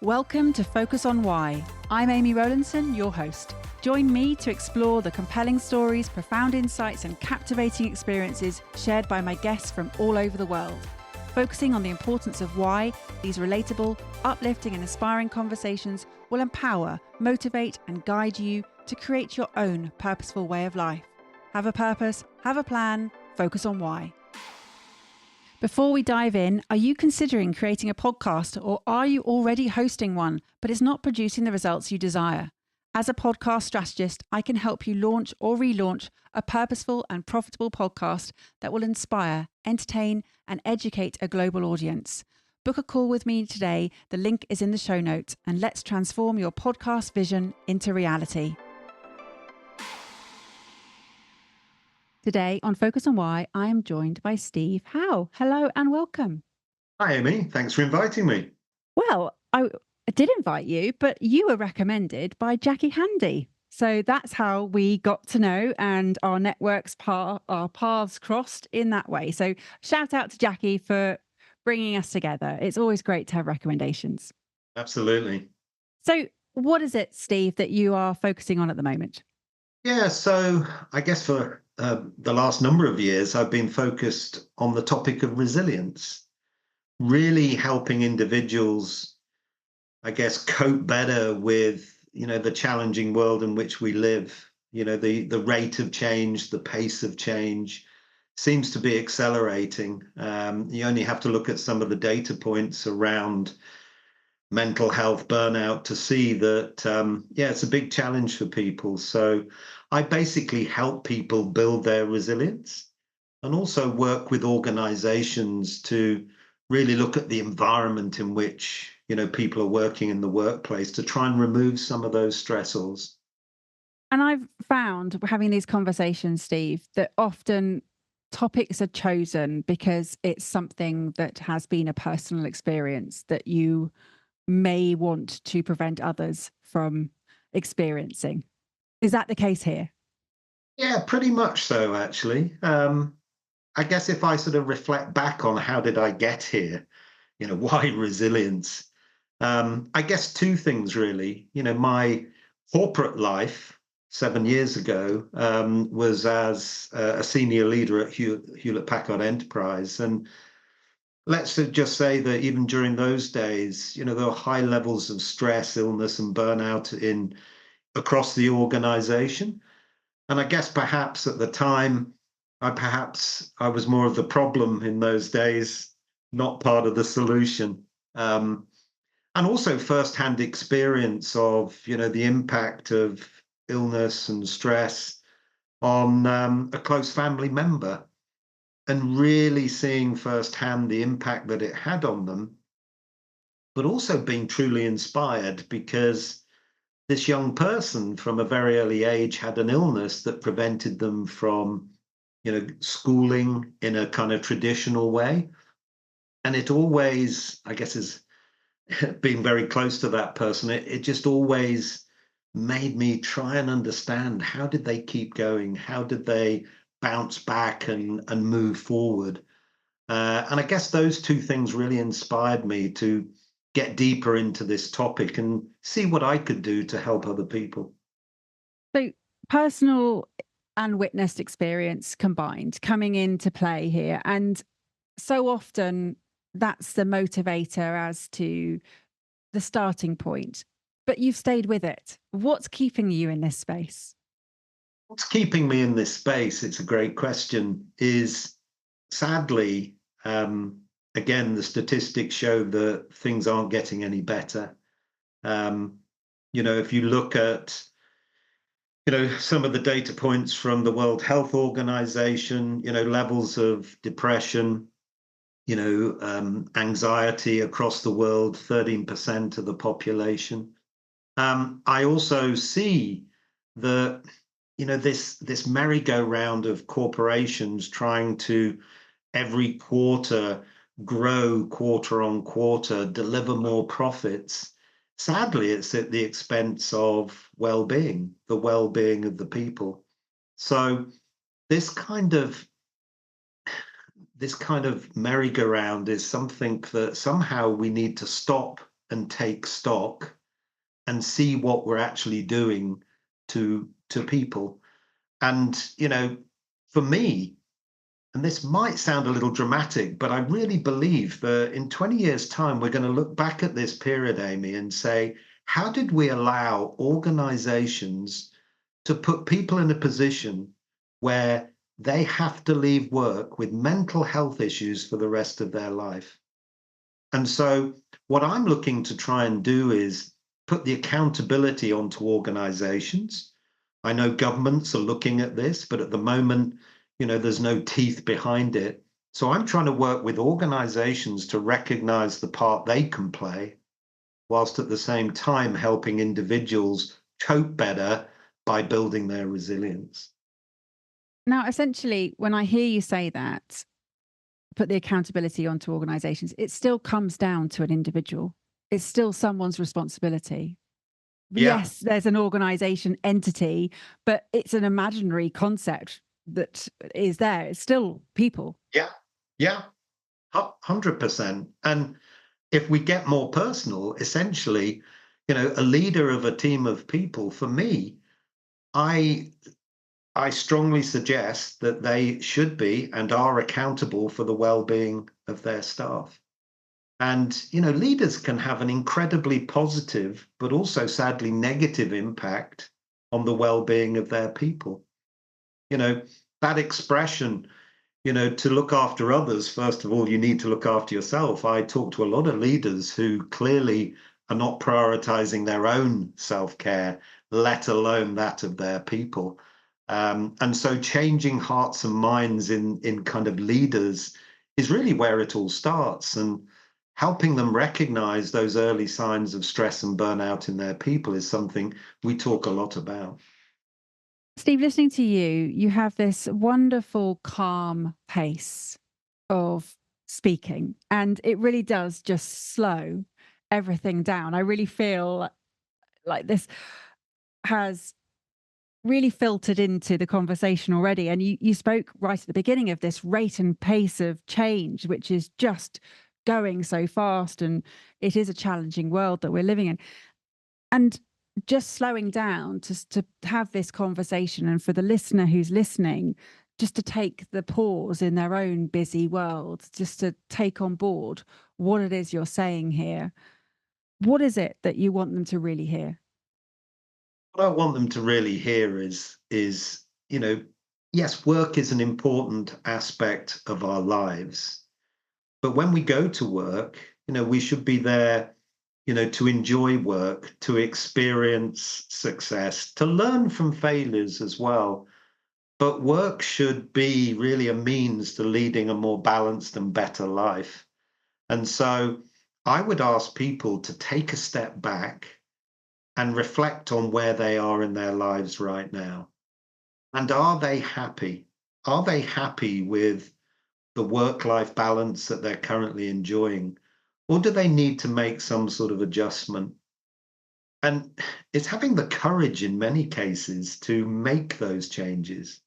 Welcome to Focus on Why. I'm Amy Rowlandson, your host. Join me to explore the compelling stories, profound insights, and captivating experiences shared by my guests from all over the world. Focusing on the importance of why, these relatable, uplifting, and inspiring conversations will empower, motivate, and guide you to create your own purposeful way of life. Have a purpose, have a plan, focus on why. Before we dive in, are you considering creating a podcast, or are you already hosting one, but it's not producing the results you desire? As a podcast strategist, I can help you launch or relaunch a purposeful and profitable podcast that will inspire, entertain, and educate a global audience. Book a call with me today. The link is in the show notes, and let's transform your podcast vision into reality. Today on Focus on Why, I am joined by Steve Howe. Hello and welcome. Hi, Amy. Thanks for inviting me. Well, I did invite you, but you were recommended by Jackie Handy. So that's how we got to know, and our networks, our paths crossed in that way. So shout out to Jackie for bringing us together. It's always great to have recommendations. Absolutely. So what is it, Steve, that you are focusing on at the moment? Yeah, so I guess for the last number of years, I've been focused on the topic of resilience, really helping individuals, I guess, cope better with, the challenging world in which we live. The rate of change, the pace of change seems to be accelerating. You only have to look at some of the data points around mental health burnout to see that, it's a big challenge for people. So I basically help people build their resilience and also work with organizations to really look at the environment in which, people are working in the workplace to try and remove some of those stressors. And I've found, having these conversations, Steve, that often topics are chosen because it's something that has been a personal experience that you may want to prevent others from experiencing. Is that the case here? Yeah, pretty much so, actually. I guess if I sort of reflect back on how did I get here, why resilience? I guess two things really. My corporate life 7 years ago was as a senior leader at Hewlett Packard Enterprise. And let's just say that even during those days, there were high levels of stress, illness, and burnout across the organization. And I guess perhaps at the time, I was more of the problem in those days, not part of the solution. And also firsthand experience of, the impact of illness and stress on a close family member, and really seeing firsthand the impact that it had on them, but also being truly inspired because this young person from a very early age had an illness that prevented them from, schooling in a kind of traditional way. And it always, I guess, is being very close to that person, it just always made me try and understand, how did they keep going? How did they bounce back and move forward? And I guess those two things really inspired me to get deeper into this topic and see what I could do to help other people. So personal and witnessed experience combined coming into play here. And so often that's the motivator as to the starting point, but you've stayed with it. What's keeping you in this space? What's keeping me in this space, it's a great question, is sadly, again, the statistics show that things aren't getting any better. If you look at, some of the data points from the World Health Organization, levels of depression, anxiety across the world, 13% of the population. I also see that, this merry-go-round of corporations trying to every quarter grow quarter on quarter, deliver more profits. Sadly, it's at the expense of well-being, the well-being of the people. So this kind of merry-go-round is something that somehow we need to stop and take stock and see what we're actually doing to people. And, for me, and this might sound a little dramatic, but I really believe that in 20 years' time, we're going to look back at this period, Amy, and say, how did we allow organizations to put people in a position where they have to leave work with mental health issues for the rest of their life? And so, what I'm looking to try and do is put the accountability onto organizations. I know governments are looking at this, but at the moment, there's no teeth behind it. So I'm trying to work with organizations to recognize the part they can play, whilst at the same time helping individuals cope better by building their resilience. Now, essentially, when I hear you say that, put the accountability onto organizations, it still comes down to an individual. It's still someone's responsibility. Yeah, Yes, there's an organization entity, but it's an imaginary concept that is there. It's still people. yeah, yeah, 100%. And if we get more personal, essentially, a leader of a team of people, for me, I I strongly suggest that they should be and are accountable for the well-being of their staff. And leaders can have an incredibly positive, but also sadly negative impact on the well-being of their people. You know, that expression, to look after others, first of all, you need to look after yourself. I talk to a lot of leaders who clearly are not prioritizing their own self-care, let alone that of their people. And so changing hearts and minds in kind of leaders is really where it all starts. And helping them recognize those early signs of stress and burnout in their people is something we talk a lot about. Steve, listening to you, you have this wonderful, calm pace of speaking, and it really does just slow everything down. I really feel like this has really filtered into the conversation already. And you spoke right at the beginning of this rate and pace of change, which is just going so fast. And it is a challenging world that we're living in. And just slowing down to have this conversation, and for the listener who's listening, just to take the pause in their own busy world, just to take on board what it is you're saying here. What is it that you want them to really hear? What I want them to really hear is, yes, work is an important aspect of our lives. But when we go to work, we should be there, to enjoy work, to experience success, to learn from failures as well. But work should be really a means to leading a more balanced and better life. And so I would ask people to take a step back and reflect on where they are in their lives right now. And are they happy? Are they happy with the work-life balance that they're currently enjoying? Or do they need to make some sort of adjustment? And it's having the courage in many cases to make those changes.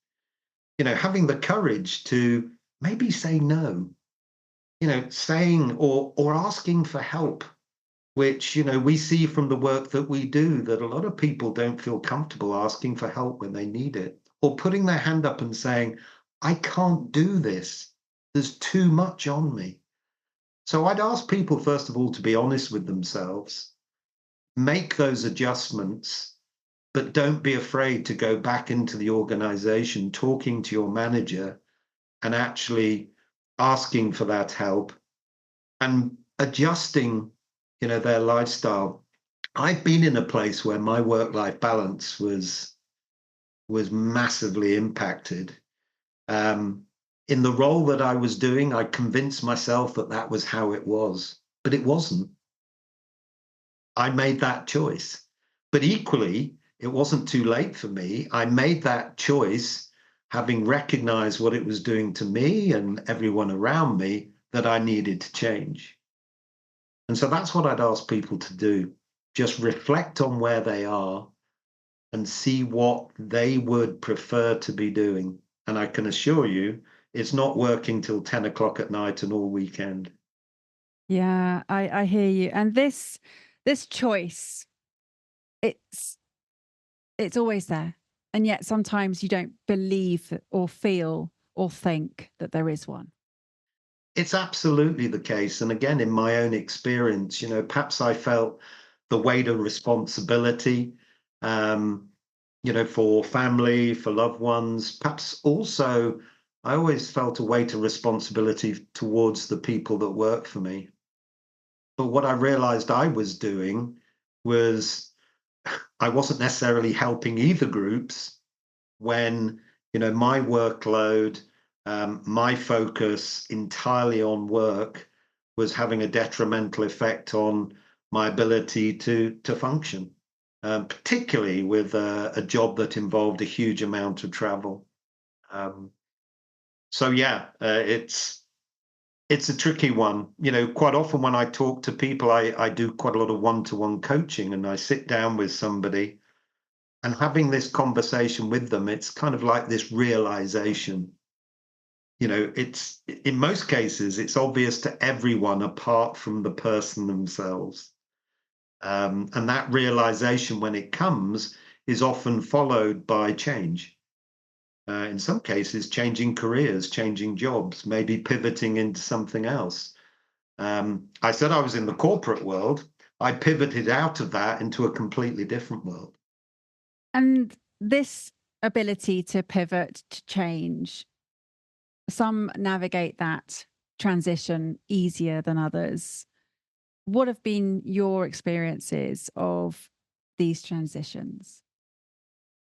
Having the courage to maybe say no, saying or asking for help, which we see from the work that we do that a lot of people don't feel comfortable asking for help when they need it, or putting their hand up and saying, I can't do this, there's too much on me. So I'd ask people, first of all, to be honest with themselves, make those adjustments, but don't be afraid to go back into the organization, talking to your manager and actually asking for that help and adjusting, their lifestyle. I've been in a place where my work-life balance was massively impacted. In the role that I was doing, I convinced myself that that was how it was, but it wasn't. I made that choice. But equally, it wasn't too late for me. I made that choice having recognized what it was doing to me and everyone around me that I needed to change. And so that's what I'd ask people to do. Just reflect on where they are and see what they would prefer to be doing. And I can assure you, it's not working till 10 o'clock at night and all weekend. Yeah, I hear you. And this choice, it's it's always there. And yet sometimes you don't believe or feel or think that there is one. It's absolutely the case. And again, in my own experience, perhaps I felt the weight of responsibility, um, for family, for loved ones. Perhaps also, I always felt a weight of responsibility towards the people that work for me. But what I realized I was doing was I wasn't necessarily helping either groups when my workload, my focus entirely on work was having a detrimental effect on my ability to function, particularly with a job that involved a huge amount of travel. Um, so yeah, it's a tricky one. Quite often when I talk to people, I do quite a lot of one-to-one coaching, and I sit down with somebody and having this conversation with them, it's kind of like this realization. It's in most cases, it's obvious to everyone apart from the person themselves. And that realization, when it comes, is often followed by change. In some cases, changing careers, changing jobs, maybe pivoting into something else. I said I was in the corporate world. I pivoted out of that into a completely different world. And this ability to pivot, to change, some navigate that transition easier than others. What have been your experiences of these transitions?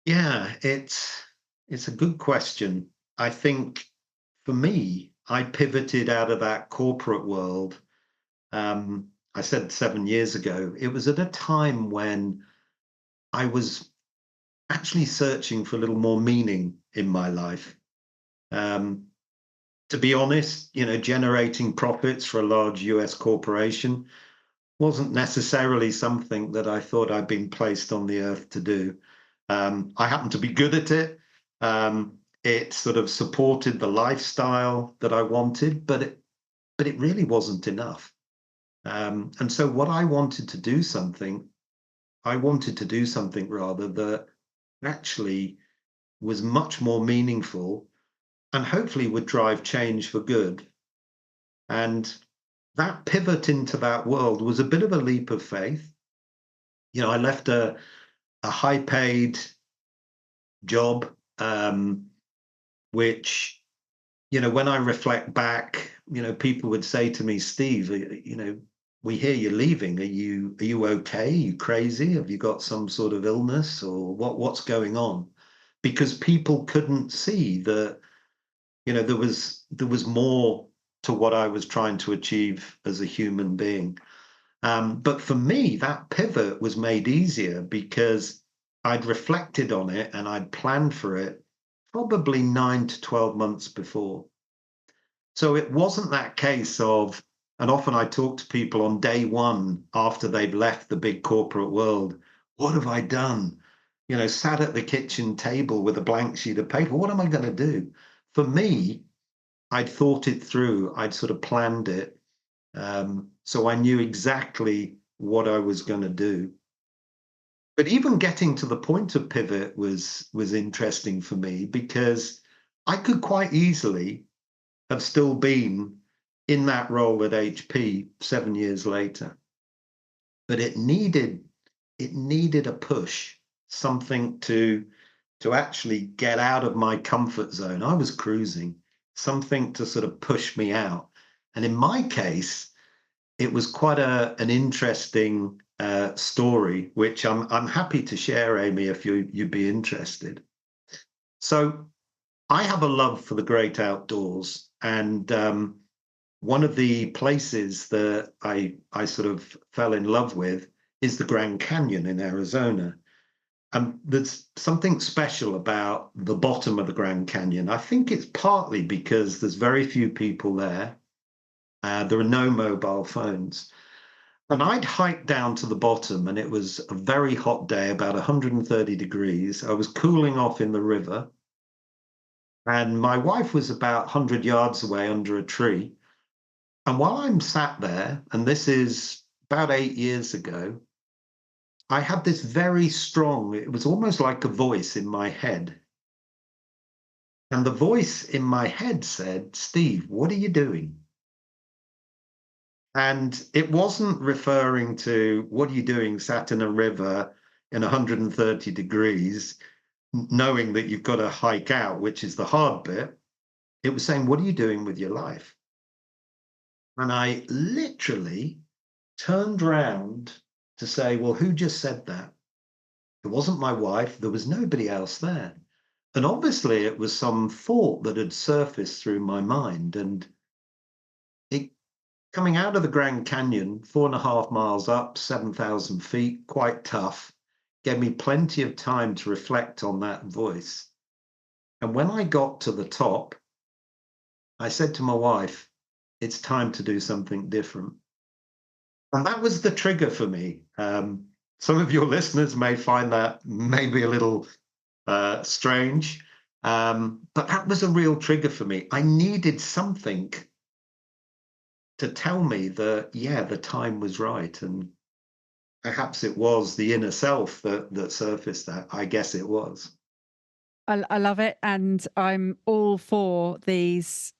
Yeah, it's a good question. I think for me, I pivoted out of that corporate world. I said 7 years ago. It was at a time when I was actually searching for a little more meaning in my life. Um, to be honest, generating profits for a large US corporation wasn't necessarily something that I thought I'd been placed on the earth to do. I happened to be good at it. It sort of supported the lifestyle that I wanted, but it really wasn't enough. And so what I wanted to do something rather that actually was much more meaningful and hopefully would drive change for good. And that pivot into that world was a bit of a leap of faith. I left a high paid job, which, when I reflect back, people would say to me, Steve, we hear you're leaving. Are you okay? Are you crazy? Have you got some sort of illness or what's going on? Because people couldn't see that, there was more to what I was trying to achieve as a human being. But for me, that pivot was made easier because I'd reflected on it and I'd planned for it probably 9 to 12 months before. So it wasn't that case of, and often I talk to people on day one after they've left the big corporate world, what have I done? Sat at the kitchen table with a blank sheet of paper. What am I going to do? For me, I'd thought it through. I'd sort of planned it. So I knew exactly what I was going to do. But even getting to the point of pivot was interesting for me because I could quite easily have still been in that role at HP 7 years later. But it needed a push, something to actually get out of my comfort zone. I was cruising, something to sort of push me out. And in my case, it was quite an interesting story, which I'm happy to share, Amy, if you'd be interested. So I have a love for the great outdoors, and one of the places that I sort of fell in love with is the Grand Canyon in Arizona. And there's something special about the bottom of the Grand Canyon. I think it's partly because there's very few people there. There are no mobile phones. And I'd hiked down to the bottom, and it was a very hot day, about 130 degrees. I was cooling off in the river, and my wife was about 100 yards away under a tree. And while I'm sat there, and this is about 8 years ago, I had this very strong, it was almost like a voice in my head. And the voice in my head said, Steve, what are you doing? And it wasn't referring to what are you doing sat in a river in 130 degrees, knowing that you've got to hike out, which is the hard bit. It was saying, what are you doing with your life? And I literally turned round to say, well, who just said that? It wasn't my wife. There was nobody else there. And obviously, it was some thought that had surfaced through my mind. And it coming out of the Grand Canyon, 4.5 miles up, 7,000 feet, quite tough, gave me plenty of time to reflect on that voice. And when I got to the top, I said to my wife, it's time to do something different. And that was the trigger for me. Some of your listeners may find that maybe a little strange, but that was a real trigger for me. I needed something to tell me that, yeah, the time was right. And perhaps it was the inner self that surfaced that. I guess it was. I love it. And I'm all for these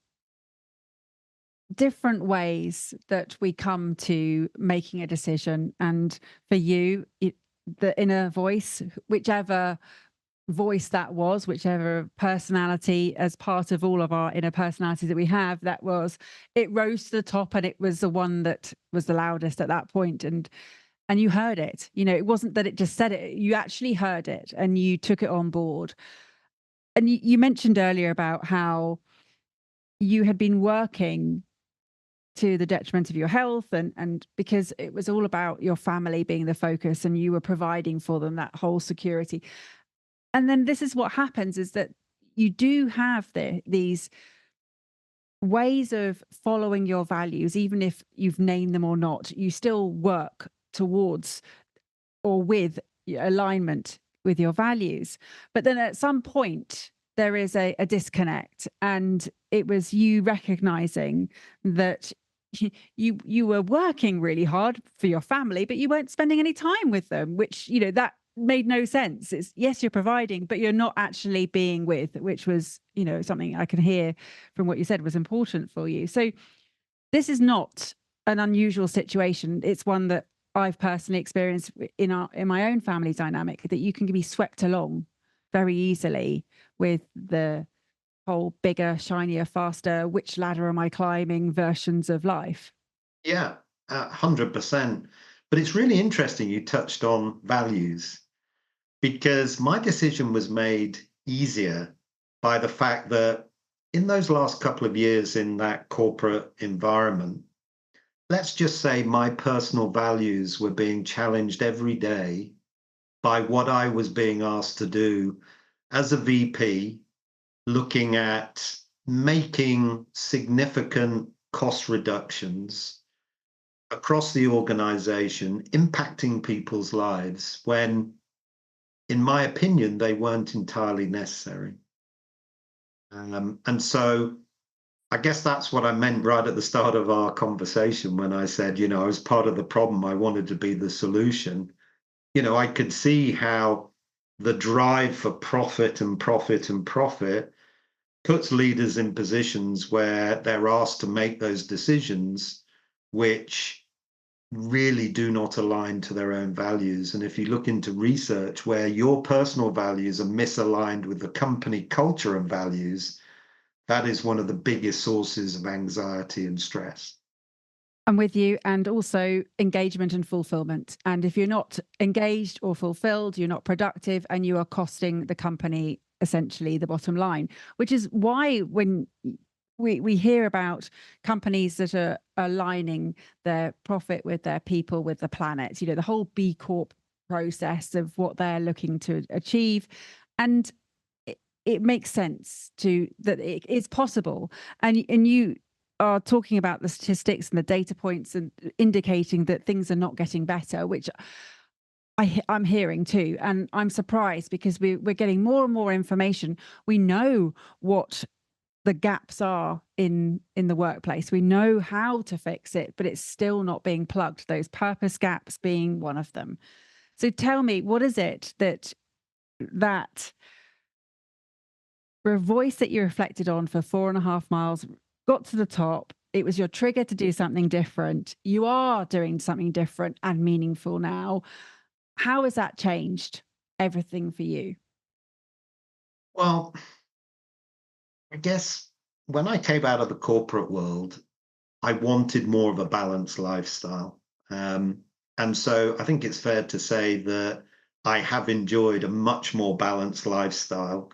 different ways that we come to making a decision. And for you, the inner voice, whichever voice that was, whichever personality as part of all of our inner personalities that we have, that was, it rose to the top and it was the one that was the loudest at that point. And you heard it. It wasn't that it just said it, you actually heard it and you took it on board. And you mentioned earlier about how you had been working to the detriment of your health, and because it was all about your family being the focus and you were providing for them that whole security. And then this is what happens, is that you do have these ways of following your values, even if you've named them or not, you still work towards or with alignment with your values. But then at some point, there is a disconnect. And it was you recognizing that you were working really hard for your family, but you weren't spending any time with them, which, that made no sense. It's, yes, you're providing, but you're not actually being with, which was, something I can hear from what you said was important for you. So this is not an unusual situation. It's one that I've personally experienced in my own family dynamic, that you can be swept along very easily with the whole bigger, shinier, faster, which ladder am I climbing versions of life. Yeah, 100%. But it's really interesting you touched on values because my decision was made easier by the fact that in those last couple of years in that corporate environment, let's just say my personal values were being challenged every day by what I was being asked to do as a VP, looking at making significant cost reductions across the organization, impacting people's lives when, in my opinion, they weren't entirely necessary. And so I guess that's what I meant right at the start of our conversation when I said, I was part of the problem. I wanted to be the solution. I could see how the drive for profit and profit and profit puts leaders in positions where they're asked to make those decisions, which really do not align to their own values. And if you look into research where your personal values are misaligned with the company culture and values, that is one of the biggest sources of anxiety and stress. I'm with you. And also engagement and fulfillment. And if you're not engaged or fulfilled, you're not productive and you are costing the company essentially the bottom line, which is why when we hear about companies that are aligning their profit with their people, with the planet, the whole B Corp process of what they're looking to achieve. And it makes sense that it's possible. And you are talking about the statistics and the data points and indicating that things are not getting better, which I'm hearing too. And I'm surprised because we're getting more and more information. We know what the gaps are in the workplace. We know how to fix it, but it's still not being plugged, those purpose gaps being one of them. So tell me, what is it that voice that you reflected on for 4.5 miles got to the top? It was your trigger to do something different. You are doing something different and meaningful now. How has that changed everything for you? Well, I guess when I came out of the corporate world, I wanted more of a balanced lifestyle. And so I think it's fair to say that I have enjoyed a much more balanced lifestyle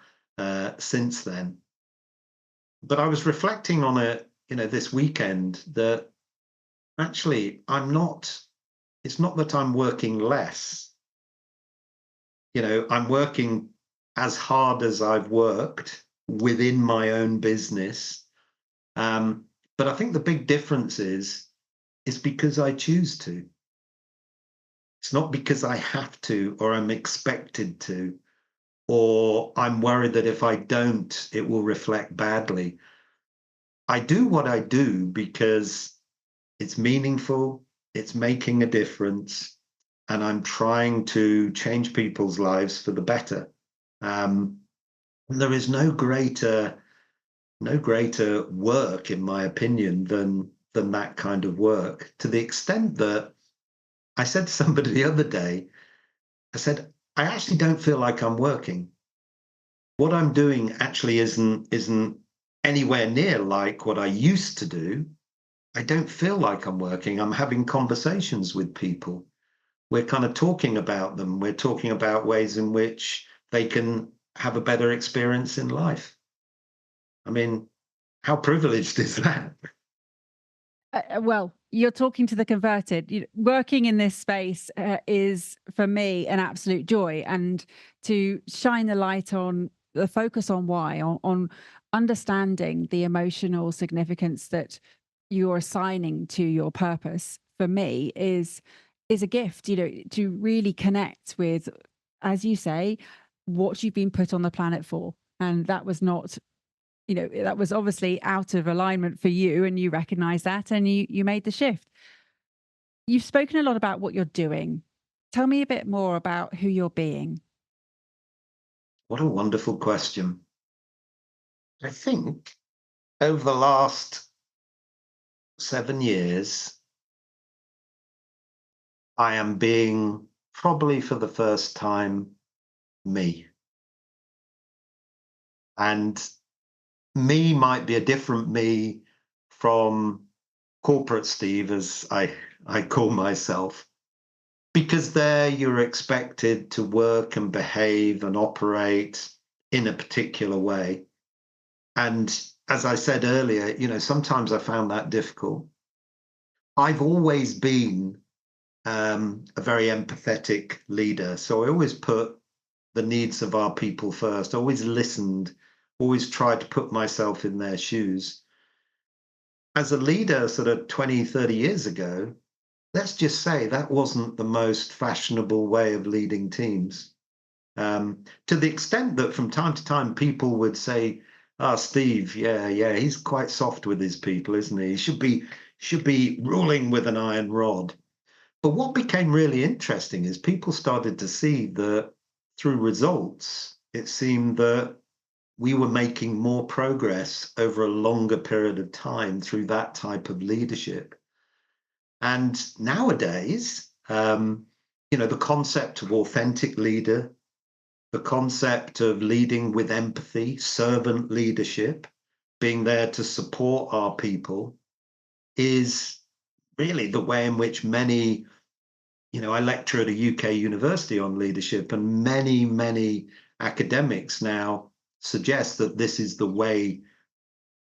since then. But I was reflecting on it, this weekend that actually it's not that I'm working less. I'm working as hard as I've worked within my own business. Um, but I think the big difference is because I choose to. It's not because I have to or I'm expected to, or I'm worried that if I don't, it will reflect badly. I do what I do because it's meaningful, it's making a difference, and I'm trying to change people's lives for the better. Um, there is no greater work, in my opinion, than that kind of work. To the extent that I said to somebody the other day, I said, I actually don't feel like I'm working. What I'm doing actually isn't anywhere near like what I used to do. I don't feel like I'm working. I'm having conversations with people. We're kind of talking about them. We're talking about ways in which they can have a better experience in life. I mean, how privileged is that? Well, you're talking to the converted. Working in this space is, for me, an absolute joy. And to shine the light on the focus on why, on understanding the emotional significance that you're assigning to your purpose, for me, is a gift. To really connect with, as you say, what you've been put on the planet for. And that was not, that was obviously out of alignment for you, and you recognize that, and you made the shift. You've spoken a lot about what you're doing. Tell me a bit more about who you're being. What a wonderful question. I think over the last 7 years, I am being probably for the first time me. And me might be a different me from corporate Steve, as I call myself, because there you're expected to work and behave and operate in a particular way. And as I said earlier, sometimes I found that difficult. I've always been a very empathetic leader. So I always put the needs of our people first, always listened, always tried to put myself in their shoes. As a leader, sort of 20, 30 years ago, let's just say that wasn't the most fashionable way of leading teams. To the extent that from time to time people would say, Steve, yeah, he's quite soft with his people, isn't he? He should be ruling with an iron rod. But what became really interesting is people started to see that through results, it seemed that we were making more progress over a longer period of time through that type of leadership. And nowadays, the concept of authentic leader, the concept of leading with empathy, servant leadership, being there to support our people is really the way in which many, I lecture at a UK university on leadership, and many academics now suggest that this is the way,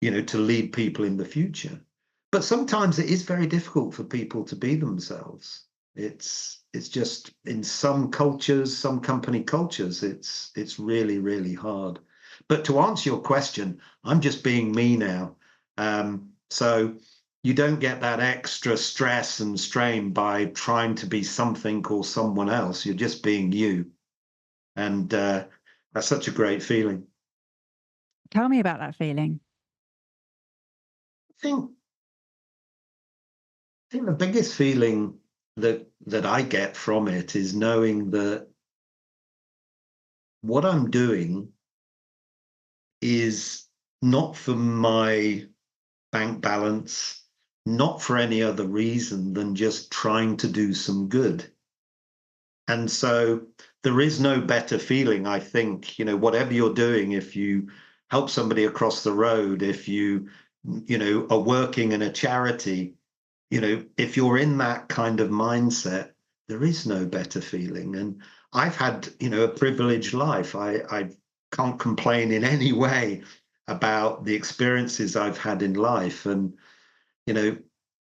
to lead people in the future. But sometimes it is very difficult for people to be themselves. It's just in some cultures, some company cultures, it's really hard. But to answer your question, I'm just being me now. So you don't get that extra stress and strain by trying to be something or someone else. You're just being you, and that's such a great feeling. Tell me about that feeling. think the biggest feeling that I get from it is knowing that what I'm doing is not for my bank balance, not for any other reason than just trying to do some good. And so there is no better feeling, I think, whatever you're doing, if you help somebody across the road, if you are working in a charity, if you're in that kind of mindset, there is no better feeling. And I've had, a privileged life. I can't complain in any way about the experiences I've had in life. And, you know,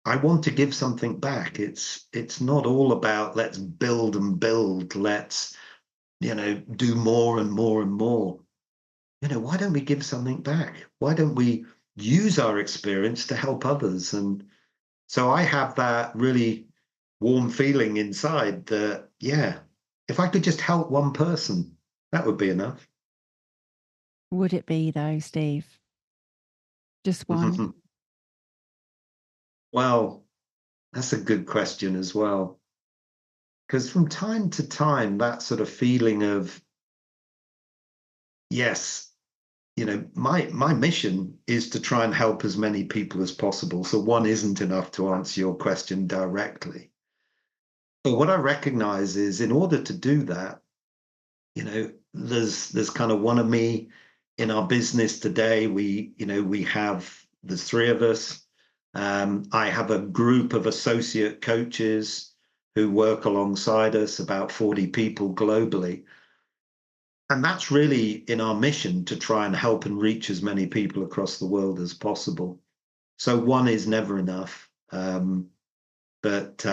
I want to give something back. It's not all about let's build and build, let's, do more and more and more. Why don't we give something back? Why don't we use our experience to help others? And so I have that really warm feeling inside that, yeah, if I could just help one person, that would be enough. Would it be though, Steve? Just one? Well, that's a good question as well. Because from time to time, that sort of feeling of, yes, my mission is to try and help as many people as possible. So one isn't enough to answer your question directly. But what I recognize is in order to do that, there's kind of one of me in our business today. We have there's three of us. I have a group of associate coaches who work alongside us, about 40 people globally. And that's really in our mission to try and help and reach as many people across the world as possible. So one is never enough. But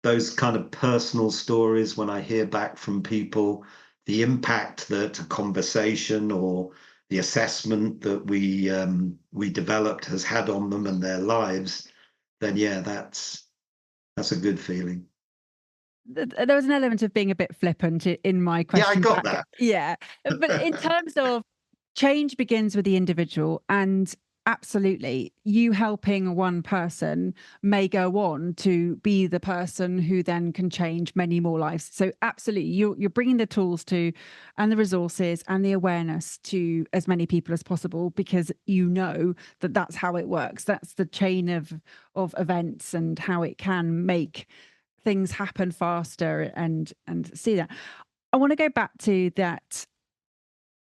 those kind of personal stories, when I hear back from people, the impact that a conversation or the assessment that we developed has had on them and their lives, then yeah, that's a good feeling. There was an element of being a bit flippant in my Yeah, I question got back. that. Yeah. But in terms of change begins with the individual, and absolutely, you helping one person may go on to be the person who then can change many more lives. So absolutely, you're bringing the tools to, and the resources and the awareness to as many people as possible, because you know that that's how it works. That's the chain of events and how it can make things happen faster and see that. I want to go back to that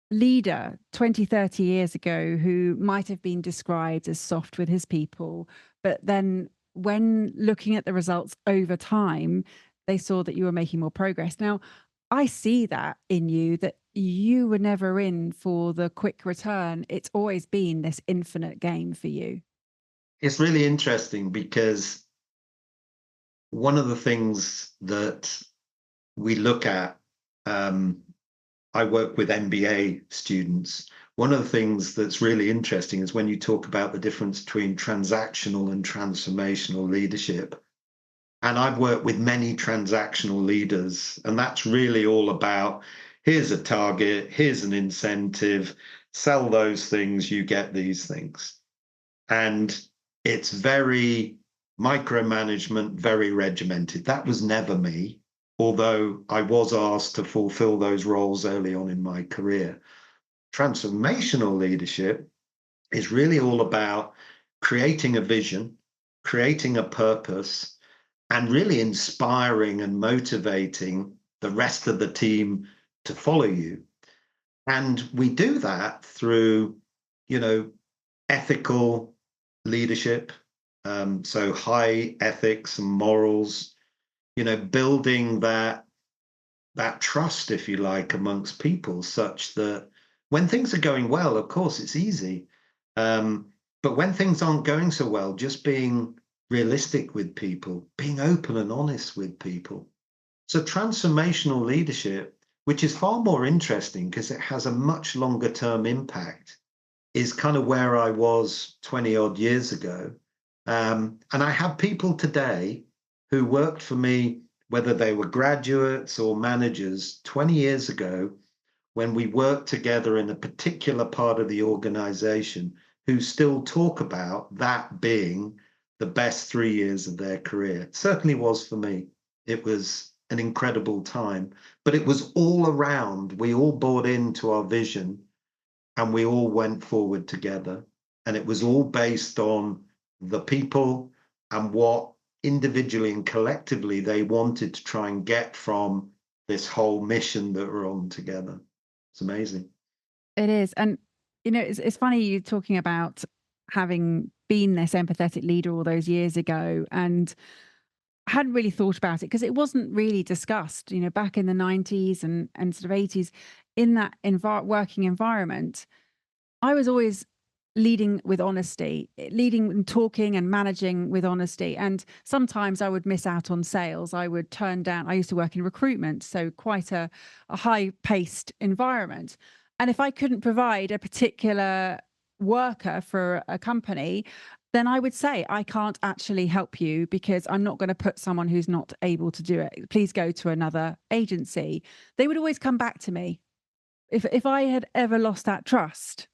leader 20, 30 years ago who might have been described as soft with his people, but then when looking at the results over time, they saw that you were making more progress. Now, I see that in you, that you were never in for the quick return. It's always been this infinite game for you. It's really interesting because one of the things that we look at, I work with MBA students. One of the things that's really interesting is when you talk about the difference between transactional and transformational leadership. And I've worked with many transactional leaders, and that's really all about here's a target, here's an incentive, sell those things, you get these things. And it's very micromanagement, very regimented. That was never me, although I was asked to fulfill those roles early on in my career. Transformational leadership is really all about creating a vision, creating a purpose, and really inspiring and motivating the rest of the team to follow you. And we do that through, ethical leadership, so high ethics and morals, building that trust, if you like, amongst people, such that when things are going well, of course, it's easy. But when things aren't going so well, just being realistic with people, being open and honest with people. So transformational leadership, which is far more interesting because it has a much longer term impact, is kind of where I was 20 odd years ago. And I have people today who worked for me, whether they were graduates or managers 20 years ago, when we worked together in a particular part of the organization, who still talk about that being the best 3 years of their career. It certainly was for me. It was an incredible time, but it was all around. We all bought into our vision and we all went forward together. And it was all based on the people and what individually and collectively they wanted to try and get from this whole mission that we're on together. It's amazing. It is. And, it's funny you talking about having been this empathetic leader all those years ago. And I hadn't really thought about it because it wasn't really discussed, back in the 90s and sort of 80s in that working environment. I was always leading with honesty, leading and talking and managing with honesty. And sometimes I would miss out on sales. I would turn down, I used to work in recruitment, so quite a high paced environment. And if I couldn't provide a particular worker for a company, then I would say, I can't actually help you because I'm not going to put someone who's not able to do it. Please go to another agency. They would always come back to me if I had ever lost that trust.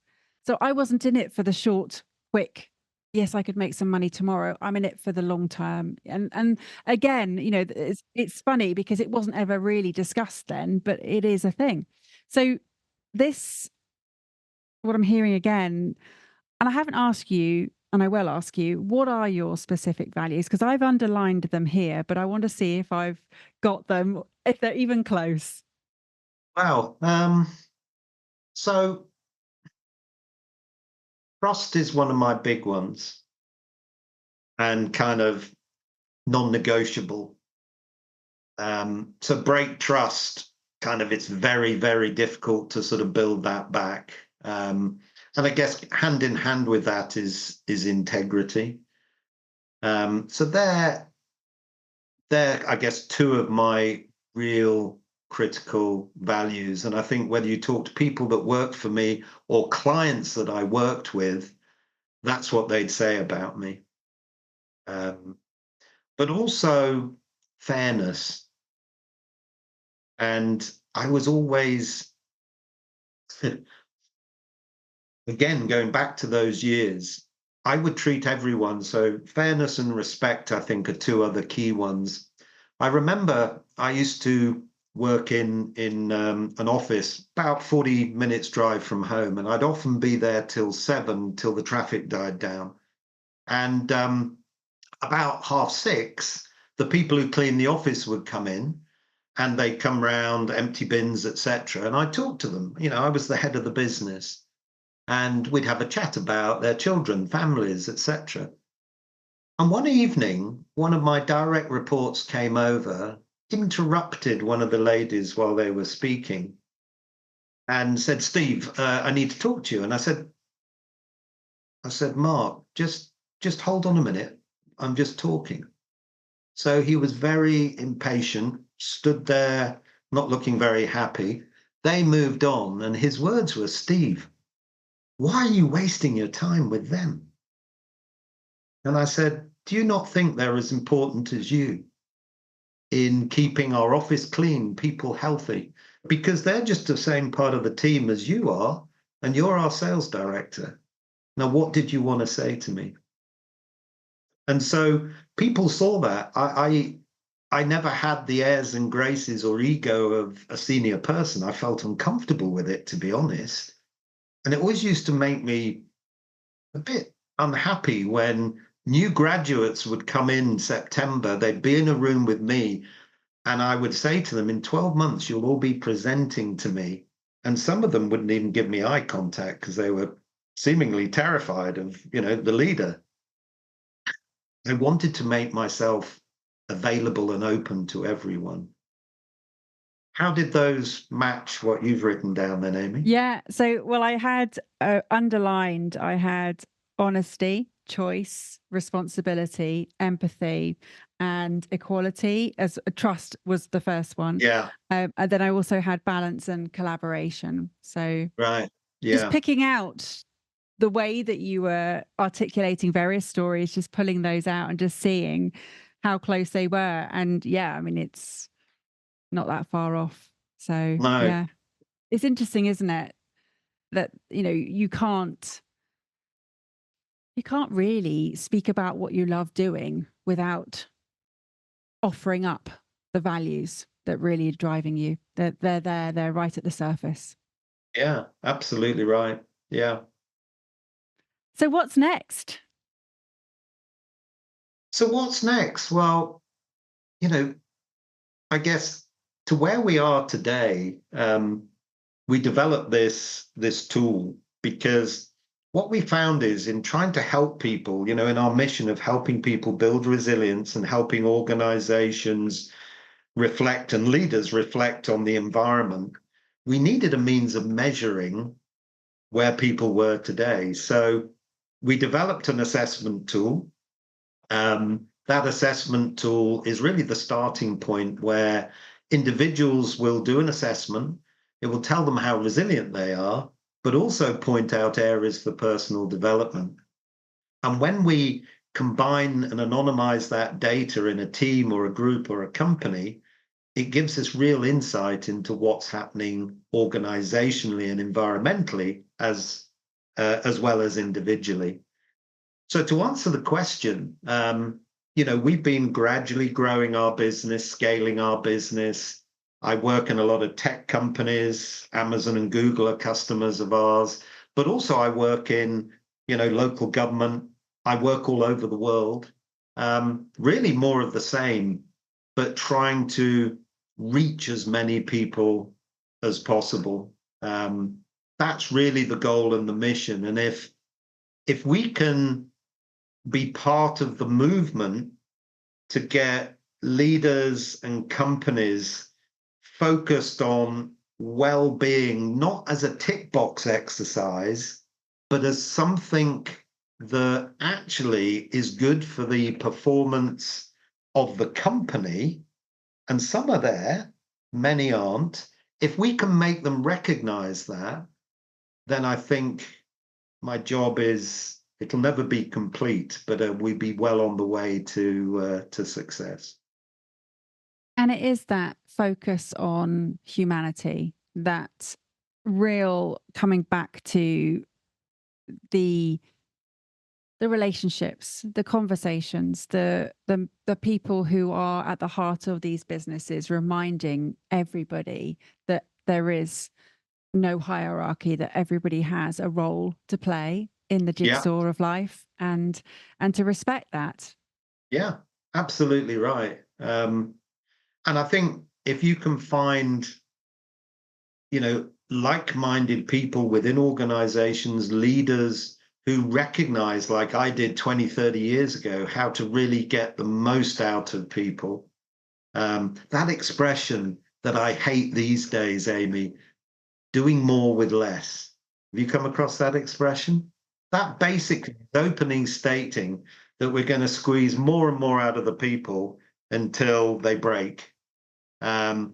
So I wasn't in it for the short, quick, yes, I could make some money tomorrow. I'm in it for the long term. And again, it's funny because it wasn't ever really discussed then, but it is a thing. So this, what I'm hearing again, and I haven't asked you, and I will ask you, what are your specific values? Because I've underlined them here, but I want to see if I've got them, if they're even close. Wow. So trust is one of my big ones and kind of non-negotiable. So break trust, kind of, it's very, very difficult to sort of build that back. And I guess hand in hand with that is integrity. So they're, I guess, two of my real critical values. And I think whether you talk to people that worked for me or clients that I worked with, that's what they'd say about me. But also fairness. And I was always, again, going back to those years, I would treat everyone. So fairness and respect, I think, are two other key ones. I remember I used to work in an office about 40 minutes drive from home, and I'd often be there till 7, till the traffic died down. And about 6:30, the people who clean the office would come in, and they'd come round, empty bins, etc. And I'd talk to them. I was the head of the business, and we'd have a chat about their children, families, etc. And one evening, one of my direct reports came over, interrupted one of the ladies while they were speaking, and said, "Steve, I need to talk to you." And I said, "Mark, just hold on a minute. I'm just talking." So he was very impatient, stood there, not looking very happy. They moved on, and his words were, "Steve, why are you wasting your time with them?" And I said, "Do you not think they're as important as you in keeping our office clean, people healthy? Because they're just the same part of the team as you are, and you're our sales director. Now, what did you want to say to me?" And so people saw that. I never had the airs and graces or ego of a senior person. I felt uncomfortable with it, to be honest. And it always used to make me a bit unhappy when new graduates would come in September. They'd be in a room with me, and I would say to them, "In 12 months, you'll all be presenting to me." And some of them wouldn't even give me eye contact because they were seemingly terrified of, the leader. I wanted to make myself available and open to everyone. How did those match what you've written down then, Amy? Yeah. So, well, I had underlined, I had honesty, choice, responsibility, empathy, and equality. As trust was the first one. Yeah, And then I also had balance and collaboration. So, right. just Yeah, picking out the way that you were articulating various stories, just pulling those out and just seeing how close they were. And yeah, I mean, it's not that far off. So, no, yeah. It's interesting, isn't it? That, you can't You can't really speak about what you love doing without offering up the values that really are driving you. They're there, they're right at the surface. Yeah, absolutely right. Yeah. So what's next? So what's next? Well, you know, I guess to where we are today, we developed this tool because what we found is in trying to help people, in our mission of helping people build resilience and helping organizations reflect and leaders reflect on the environment, we needed a means of measuring where people were today. So we developed an assessment tool. That assessment tool is really the starting point where individuals will do an assessment. It will tell them how resilient they are, but also point out areas for personal development. And when we combine and anonymize that data in a team or a group or a company, it gives us real insight into what's happening organizationally and environmentally as well as individually. So to answer the question, we've been gradually growing our business, scaling our business. I work in a lot of tech companies. Amazon and Google are customers of ours, but also I work in, local government. I work all over the world. Really more of the same, but trying to reach as many people as possible. That's really the goal and the mission. And if we can be part of the movement to get leaders and companies focused on well-being, not as a tick box exercise, but as something that actually is good for the performance of the company. And some are there, many aren't. If we can make them recognize that, then I think my job is, it'll never be complete, but we'd be well on the way to success. And it is that focus on humanity, that real coming back to the relationships, the conversations, the people who are at the heart of these businesses, reminding everybody that there is no hierarchy, that everybody has a role to play in the Yeah, jigsaw of life, and to respect that. yeah, absolutely right. And I think if you can find, like-minded people within organizations, leaders who recognize, like I did 20, 30 years ago, how to really get the most out of people. That expression that I hate these days, Amy, doing more with less. Have you come across that expression? That basically is opening stating that we're going to squeeze more and more out of the people until they break. And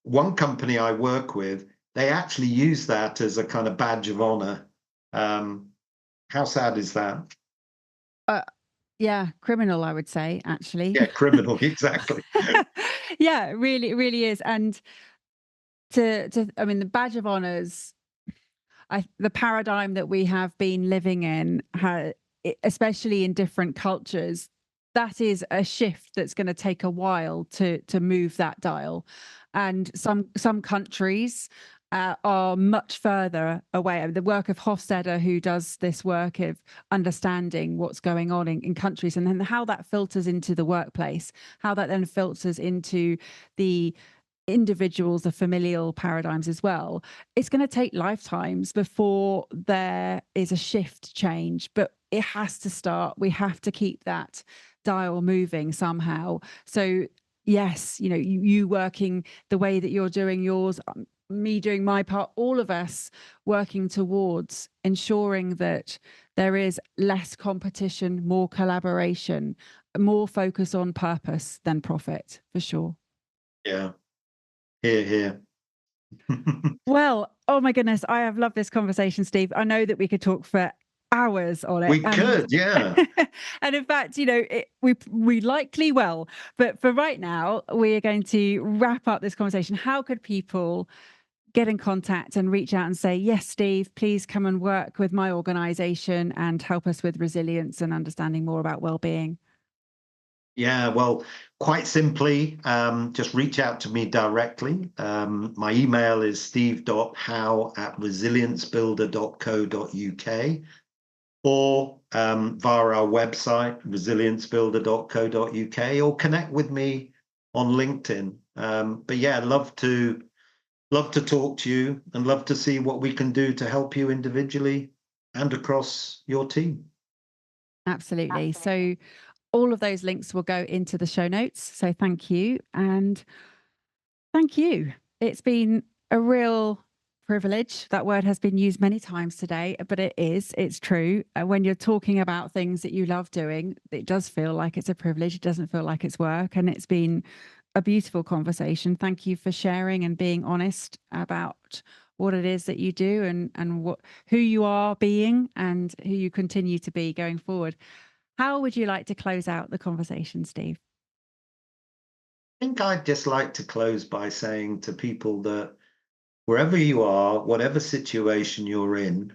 one company I work with, they actually use that as a kind of badge of honor. How sad is that? Uh, yeah, criminal, I would say, actually. Yeah, criminal, exactly. Yeah, it really is. And I mean, the badge of honors, the paradigm that we have been living in, especially in different cultures, that is a shift that's going to take a while to move that dial. And some countries are much further away. The work of Hofstadter, who does this work of understanding what's going on in countries, and then how that filters into the workplace, how that then filters into the individuals, the familial paradigms as well. It's going to take lifetimes before there is a shift change, but it has to start. We have to keep that dial moving somehow. So yes, you working the way that you're doing yours, me doing my part, all of us working towards ensuring that there is less competition, more collaboration, more focus on purpose than profit, for sure. Yeah, here, here. Well, oh my goodness, I have loved this conversation, Steve. I know that we could talk for hours on it, We and could, yeah. and in fact, we likely will. But for right now, we are going to wrap up this conversation. How could people get in contact and reach out and say, yes, Steve, please come and work with my organization and help us with resilience and understanding more about well-being? Yeah, well, quite simply, just reach out to me directly. My email is steve.howe@resiliencebulder.co.uk, or via our website, resiliencebuilder.co.uk, or connect with me on LinkedIn. But yeah, love to talk to you and love to see what we can do to help you individually and across your team. Absolutely. So all of those links will go into the show notes. So thank you. And thank you. It's been a real privilege. That word has been used many times today, but it's true. When you're talking about things that you love doing, it does feel like it's a privilege. It doesn't feel like it's work. And it's been a beautiful conversation. Thank you for sharing and being honest about what it is that you do and who you are being and who you continue to be going forward. How would you like to close out the conversation, Steve? I think I'd just like to close by saying to people that wherever you are, whatever situation you're in,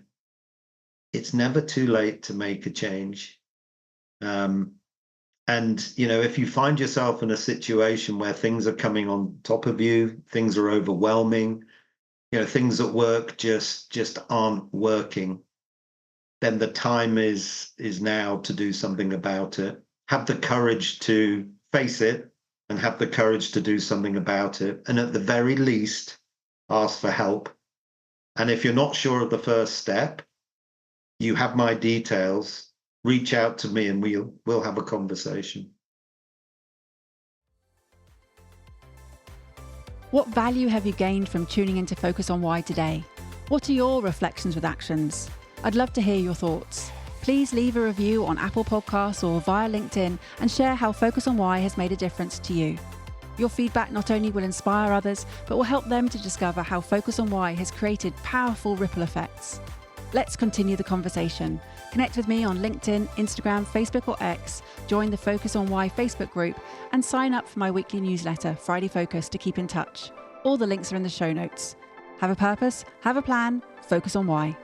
it's never too late to make a change. And, if you find yourself in a situation where things are coming on top of you, things are overwhelming, things at work just aren't working, then the time is now to do something about it. Have the courage to face it and have the courage to do something about it. And at the very least, ask for help. And if you're not sure of the first step, you have my details. Reach out to me and we'll have a conversation. What value have you gained from tuning in to Focus on Why today? What are your reflections with actions? I'd love to hear your thoughts. Please leave a review on Apple Podcasts or via LinkedIn and share how Focus on Why has made a difference to you. Your feedback not only will inspire others, but will help them to discover how Focus on Why has created powerful ripple effects. Let's continue the conversation. Connect with me on LinkedIn, Instagram, Facebook or X, join the Focus on Why Facebook group and sign up for my weekly newsletter, Friday Focus, to keep in touch. All the links are in the show notes. Have a purpose, have a plan, focus on why.